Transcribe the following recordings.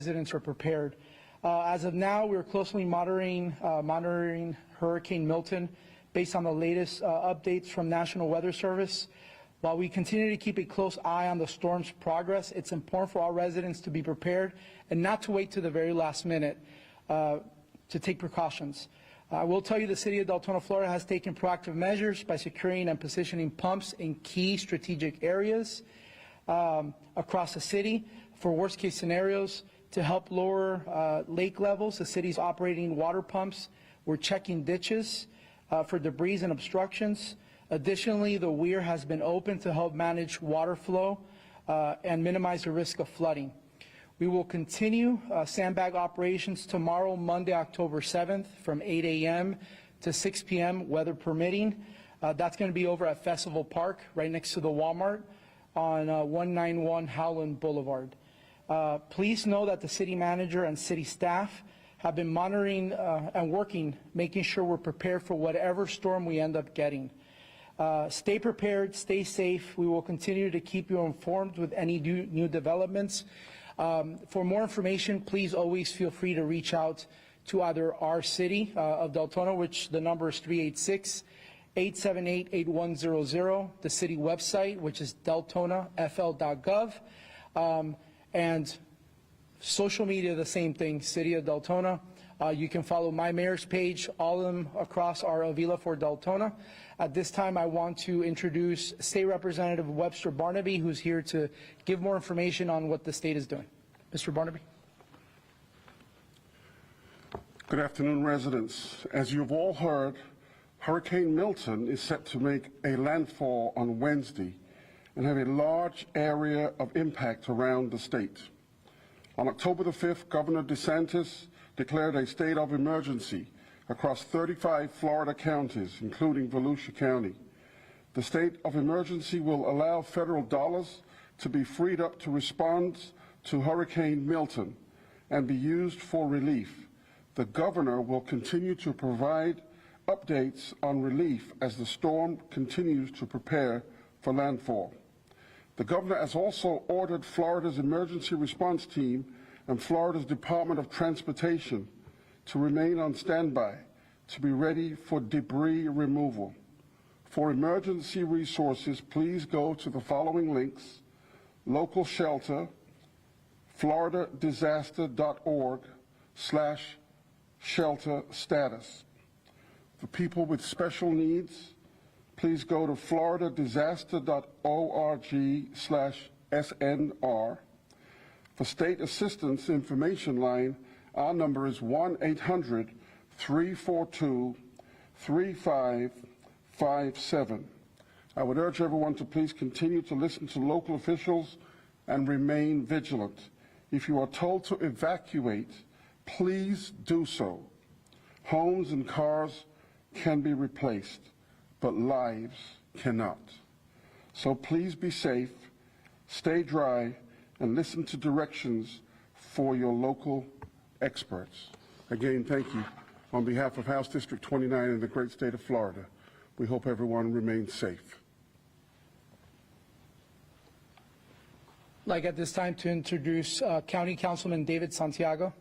residents are prepared. As of now, we're closely monitoring Hurricane Milton based on the latest updates from National Weather Service. While we continue to keep a close eye on the storm's progress, it's important for all residents to be prepared and not to wait to the very last minute to take precautions. I will tell you the city of Deltona, Florida has taken proactive measures by securing and positioning pumps in key strategic areas across the city for worst case scenarios. To help lower lake levels, the city's operating water pumps. We're checking ditches for debris and obstructions. Additionally, the weir has been opened to help manage water flow and minimize the risk of flooding. We will continue sandbag operations tomorrow, Monday, October 7th, from 8 a.m. to 6 p.m., weather permitting. That's going to be over at Festival Park, right next to the Walmart on 191 Howland Boulevard. Please know that the city manager and city staff have been monitoring and working, making sure we're prepared for whatever storm we end up getting. Stay prepared, stay safe. We will continue to keep you informed with any new developments. For more information, please always feel free to reach out to either our city of Deltona, which the number is 386-878-8100, the city website, which is deltonafl.gov. And social media, the same thing, City of Deltona. You can follow my mayor's page. All of them across are Avila for Deltona. At this time, I want to introduce State Representative Webster Barnaby, who's here to give more information on what the state is doing. Mr. Barnaby. Good afternoon, residents. As you've all heard, Hurricane Milton is set to make a landfall on Wednesday and have a large area of impact around the state. On October the 5th, Governor DeSantis declared a state of emergency across 35 Florida counties, including Volusia County. The state of emergency will allow federal dollars to be freed up to respond to Hurricane Milton and be used for relief. The governor will continue to provide updates on relief as the storm continues to prepare for landfall. The governor has also ordered Florida's emergency response team and Florida's Department of Transportation to remain on standby to be ready for debris removal. For emergency resources, please go to the following links: local shelter, floridadisaster.org/shelter status. For people with special needs, please go to floridadisaster.org/SNR. For state assistance information line, our number is 1-800-342-3557. I would urge everyone to please continue to listen to local officials and remain vigilant. If you are told to evacuate, please do so. Homes and cars can be replaced, but lives cannot. So please be safe, stay dry, and listen to directions for your local experts. Again, thank you. On behalf of House District 29 in the great state of Florida, we hope everyone remains safe. I'd like at this time to introduce County Councilman David Santiago.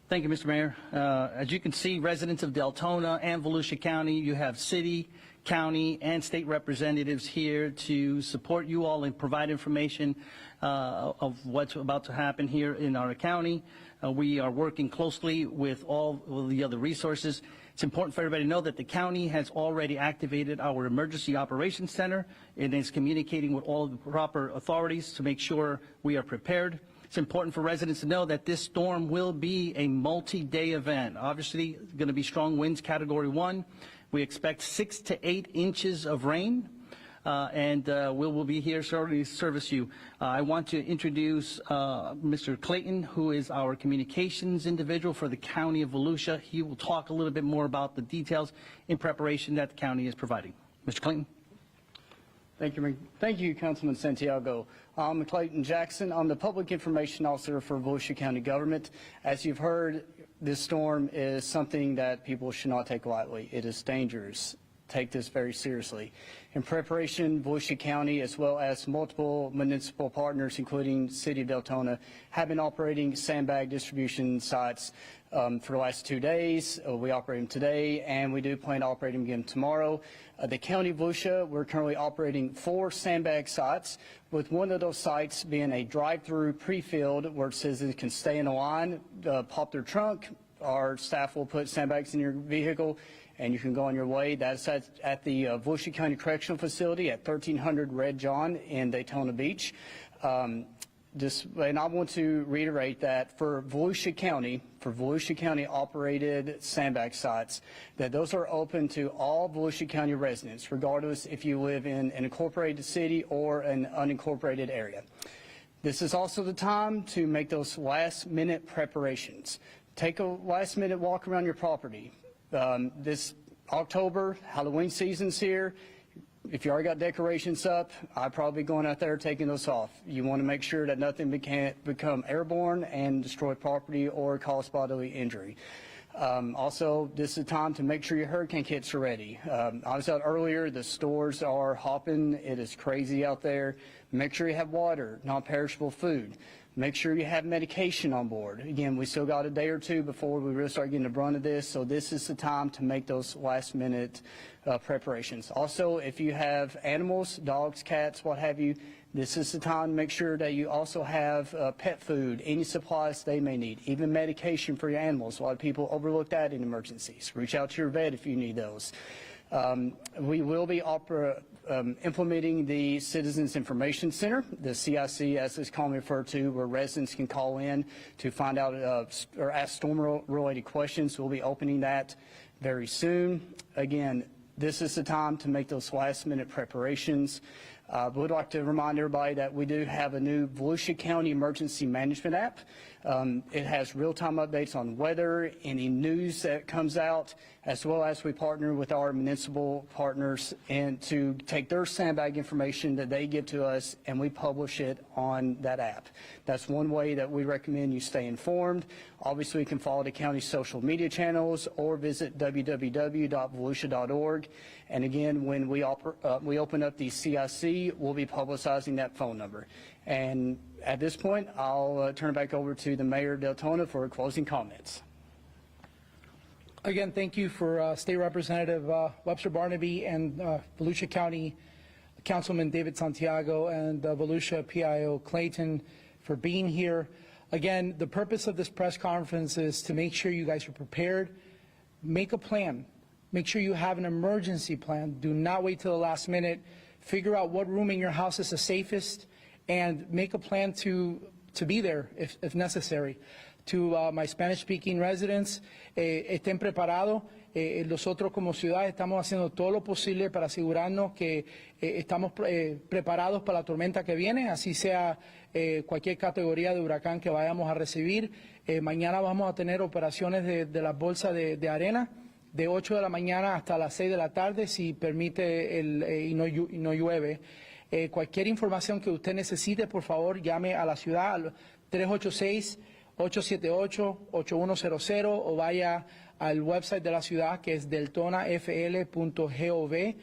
Thank you, Mr. Mayor. As you can see, residents of Deltona and Volusia County, you have city, county, and state representatives here to support you all and provide information of what's about to happen here in our county. We are working closely with all of the other resources. It's important for everybody to know that the county has already activated our Emergency Operations Center and is communicating with all of the proper authorities to make sure we are prepared. It's important for residents to know that this storm will be a multi-day event. Obviously, going to be strong winds, Category 1. We expect 6 to 8 inches of rain, and we will be here to service you. I want to introduce Mr. Clayton, who is our communications individual for the County of Volusia. He will talk a little bit more about the details in preparation that the county is providing. Mr. Clayton. Thank you, Councilman Santiago. I'm Clayton Jackson. I'm the Public Information Officer for Volusia County Government. As you've heard, this storm is something that people should not take lightly. It is dangerous. take this very seriously. In preparation, Volusia County, as well as multiple municipal partners, including City of Deltona, have been operating sandbag distribution sites for the last 2 days. We operate them today, and we do plan to operate them again tomorrow. The County of Volusia, we're currently operating 4 sandbag sites, with one of those sites being a drive-through pre-filled where citizens can stay in a line, pop their trunk. Our staff will put sandbags in your vehicle, and you can go on your way. That's at the Volusia County Correctional Facility at 1300 Red John in Daytona Beach. And I want to reiterate that for Volusia County operated sandbag sites, that those are open to all Volusia County residents, regardless if you live in an incorporated city or an unincorporated area. This is also the time to make those last minute preparations. Take a last minute walk around your property. This October, Halloween season's here. If you already got decorations up, I'd probably be going out there taking those off. You want to make sure that nothing become airborne and destroy property or cause bodily injury. Also, this is the time to make sure your hurricane kits are ready. I was out earlier, the stores are hopping. It is crazy out there. Make sure you have water, non-perishable food. Make sure you have medication on board. Again, we still got a day or two before we really start getting the brunt of this, so this is the time to make those last minute preparations. Also, if you have animals, dogs, cats, what have you, this is the time to make sure that you also have pet food, any supplies they may need, even medication for your animals. A lot of people overlook that in emergencies. Reach out to your vet if you need those. We will be implementing the Citizens Information Center, the CIC as it's commonly referred to, where residents can call in to find out or ask storm-related questions. We'll be opening that very soon. Again, this is the time to make those last-minute preparations. We'd like to remind everybody that we do have a new Volusia County Emergency Management app. It has real-time updates on weather, any news that comes out, as well as we partner with our municipal partners and to take their sandbag information that they give to us and we publish it on that app. That's one way that we recommend you stay informed. Obviously, you can follow the county's social media channels or visit www.volusia.org. And again, when we open up the CIC, we'll be publicizing that phone number. And at this point, I'll turn it back over to the Mayor of Deltona for closing comments. Again, thank you for State Representative Webster Barnaby and Volusia County Councilman David Santiago and Volusia PIO Clayton for being here. Again, the purpose of this press conference is to make sure you guys are prepared. Make a plan. Make sure you have an emergency plan. Do not wait till the last minute. Figure out what room in your house is the safest and make a plan to be there if necessary. To my Spanish-speaking residents, estén preparados. Nosotros como ciudad estamos haciendo todo lo posible para asegurarnos que estamos preparados para la tormenta que viene, así sea cualquier categoría de huracán que vayamos a recibir. Mañana vamos a tener operaciones de las bolsas de arena de 8 de la mañana hasta las 6 de la tarde, si permite y no llueve. Cualquier información que usted necesite, por favor, llame a la ciudad al 386-878-8100 o vaya al website de la ciudad, que es deltonafl.gov.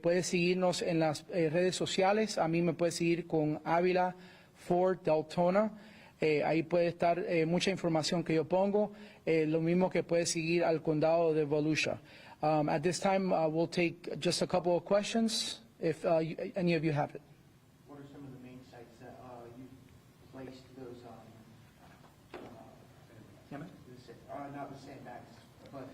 Puede seguirnos en las redes sociales. A mí me puede seguir con Ávila for Deltona. Ahí puede estar mucha información que yo pongo. Lo mismo que puede seguir al condado de Volusia. At this time, we'll take just a couple of questions, if any of you have it. What are some of the main sites that you placed those not the sandbags, but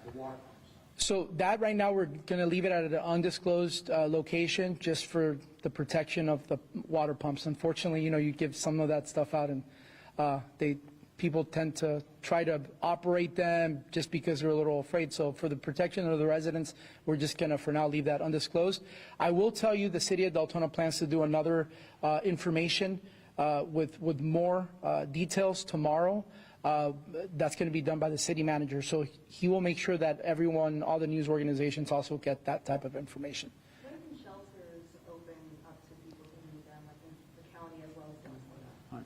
the water pumps? So that right now, we're going to leave it at an undisclosed location just for the protection of the water pumps. Unfortunately, you give some of that stuff out and people tend to try to operate them just because they're a little afraid. So for the protection of the residents, we're just going to, for now, leave that undisclosed. I will tell you the City of Deltona plans to do another information with more details tomorrow. That's going to be done by the city manager. So he will make sure that everyone, all the news organizations also get that type of information. When can shelters open up to people who need them, like in the county as well as Deltona?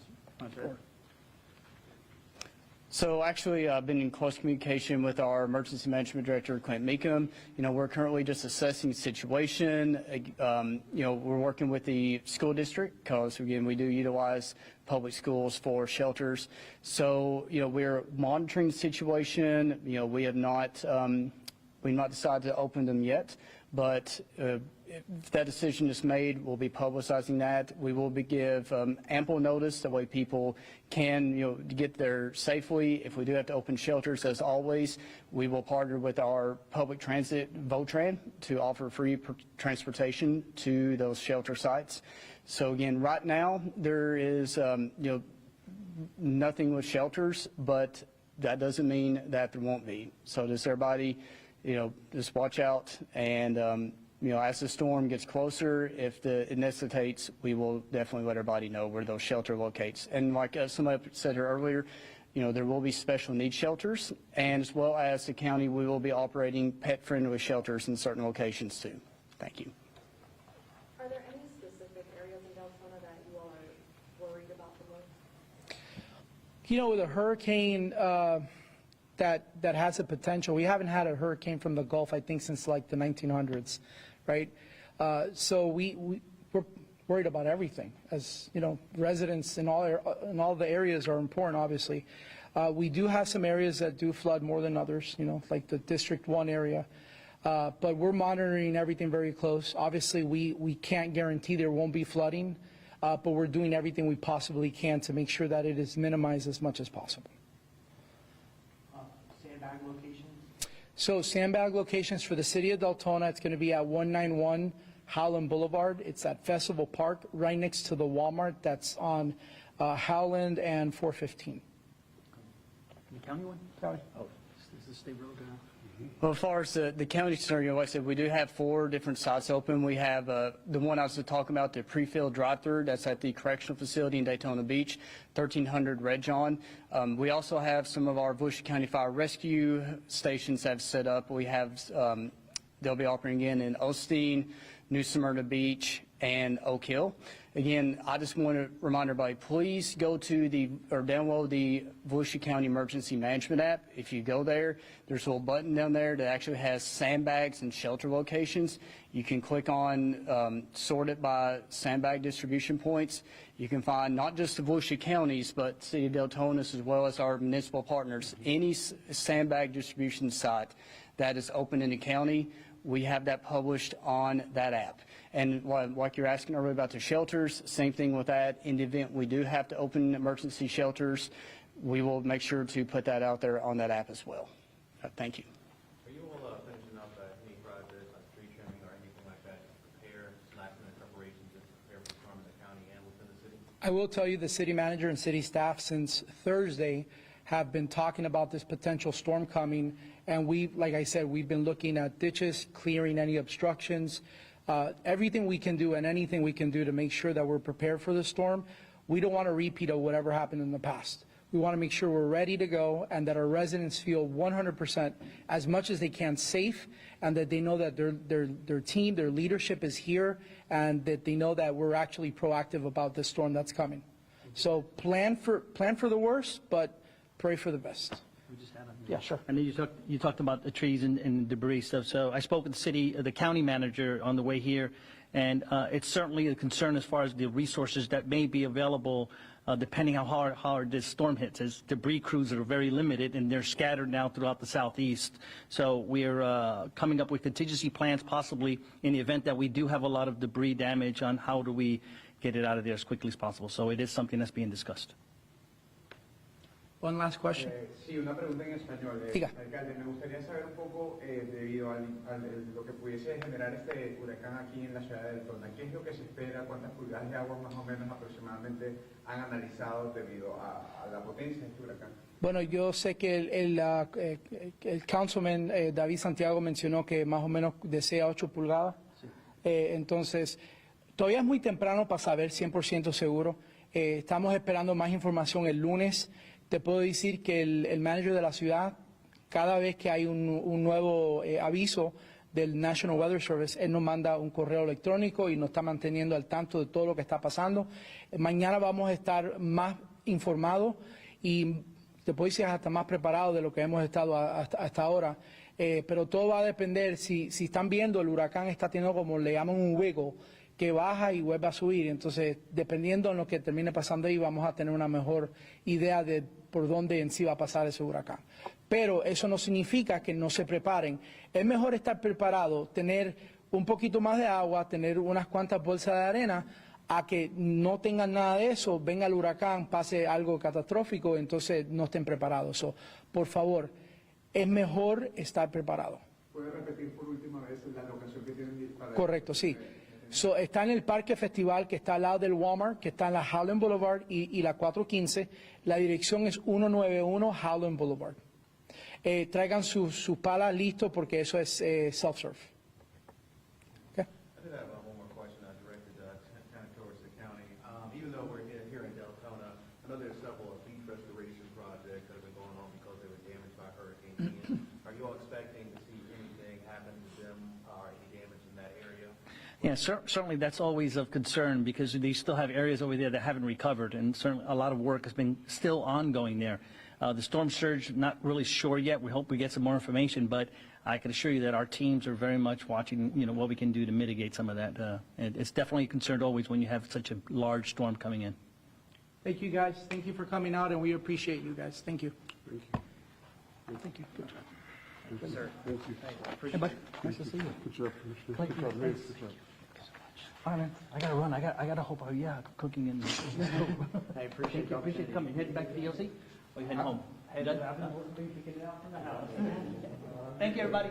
So actually, I've been in close communication with our emergency management director, Clint Meekum. We're currently just assessing the situation. We're working with the school district because, again, we do utilize public schools for shelters. So, we're monitoring the situation. We have not decided to open them yet, but if that decision is made, we'll be publicizing that. We will give ample notice, that way people can get there safely. If we do have to open shelters, as always, we will partner with our public transit, Votran, to offer free transportation to those shelter sites. So again, right now, there is nothing with shelters, but that doesn't mean that there won't be. So just everybody, just watch out, and as the storm gets closer, if it necessitates, we will definitely let everybody know where those shelter locates. And like somebody said here earlier, there will be special needs shelters, and as well as the county, we will be operating pet-friendly shelters in certain locations too. Thank you. Are there any specific areas in Deltona that you all are worried about the most? With a hurricane that has a potential, we haven't had a hurricane from the Gulf, I think, since like the 1900s, right? So we're worried about everything. As residents in all the areas are important, obviously. We do have some areas that do flood more than others, like the District 1 area. But we're monitoring everything very close. Obviously, we can't guarantee there won't be flooding, but we're doing everything we possibly can to make sure that it is minimized as much as possible. Sandbag locations? So sandbag locations for the city of Deltona, it's going to be at 191 Howland Boulevard. It's at Festival Park, right next to the Walmart that's on Howland and 415. The county one? Sorry. Oh, is this state road now? Well, as far as the county scenario, like I said, we do have 4 different sites open. We have the one I was talking about, the pre-filled drive-through. That's at the correctional facility in Daytona Beach, 1300 Red John. We also have some of our Volusia County Fire Rescue stations have set up. We have, they'll be operating again in Osteen, New Smyrna Beach, and Oak Hill. Again, I just want to remind everybody, please go to download the Volusia County Emergency Management app. If you go there, there's a little button down there that actually has sandbags and shelter locations. You can click on sort it by sandbag distribution points. You can find not just the Volusia counties, but City of Deltona, as well as our municipal partners, any sandbag distribution site that is open in the county. We have that published on that app. And like you're asking earlier about the shelters, same thing with that. In the event we do have to open emergency shelters, we will make sure to put that out there on that app as well. Thank you. Are you all finishing up any projects like tree trimming or anything like that to prepare, last-minute preparations to prepare for the storm in the county and within the city? I will tell you the city manager and city staff since Thursday have been talking about this potential storm coming, and like I said, we've been looking at ditches, clearing any obstructions, everything we can do and anything we can do to make sure that we're prepared for the storm. We don't want a repeat of whatever happened in the past. We want to make sure we're ready to go and that our residents feel 100% as much as they can safe, and that they know that their team, their leadership is here, and that they know that we're actually proactive about the storm that's coming. So plan for the worst, but pray for the best. Yeah, sure. And then you talked about the trees and debris stuff. So I spoke with the county manager on the way here, and it's certainly a concern as far as the resources that may be available depending how hard this storm hits, as debris crews are very limited and they're scattered now throughout the southeast. So we're coming up with contingency plans possibly in the event that we do have a lot of debris damage on how do we get it out of there as quickly as possible. So it is something that's being discussed. One last question. Sí, una pregunta en español. Diga. Alcalde, me gustaría saber un poco, debido a lo que pudiese generar este huracán aquí en la ciudad de Deltona, ¿qué es lo que se espera? ¿Cuántas pulgadas de agua más o menos aproximadamente han analizado debido a la potencia de este huracán? Bueno, yo sé que el councilman David Santiago mencionó que más o menos desea 8 pulgadas. Sí. Entonces, todavía es muy temprano para saber 100% seguro. Estamos esperando más información el lunes. Te puedo decir que el manager de la ciudad, cada vez que hay un nuevo aviso del National Weather Service, él nos manda un correo electrónico y nos está manteniendo al tanto de todo lo que está pasando. Mañana vamos a estar más informados y te puedo decir hasta más preparado de lo que hemos estado hasta ahora. Pero todo va a depender, si están viendo, el huracán está teniendo como le llaman un wiggle, que baja y vuelve a subir. Entonces, dependiendo en lo que termine pasando ahí, vamos a tener una mejor idea de por dónde en sí va a pasar ese huracán. Pero eso no significa que no se preparen. Es mejor estar preparado, tener un poquito más de agua, tener unas cuantas bolsas de arena, a que no tengan nada de eso, venga el huracán, pase algo catastrófico, entonces no estén preparados. Por favor, es mejor estar preparado. ¿Puede repetir por última vez la locación que tienen para... Correcto, sí. Está en el Parque Festival, que está al lado del Walmart, que está en la Howland Boulevard y la 415. La dirección es 191 Howland Boulevard. Traigan sus palas listos porque eso es self-serve. Okay. I did have one more question directed kind of towards the county. Even though we're here in Deltona, I know there's several beach restoration projects that have been going on because they were damaged by Hurricane Ian. Are you all expecting to see anything happen to them or any damage in that area? Yeah, certainly that's always of concern because they still have areas over there that haven't recovered, and certainly a lot of work has been still ongoing there. The storm surge, not really sure yet. We hope we get some more information, but I can assure you that our teams are very much watching, what we can do to mitigate some of that. And it's definitely a concern always when you have such a large storm coming in. Thank you, guys. Thank you for coming out, and we appreciate you guys. Thank you. Thank you. Thank you. Good job. Thank you. Thank you. Hey, buddy. Nice to see you. Good job, Commissioner. Good job, Mayor. Good job. All right, man. I got to run. I got to hope, cooking and... I appreciate you. Appreciate you coming. Heading back to the OC? Or you heading home? Thank you, everybody.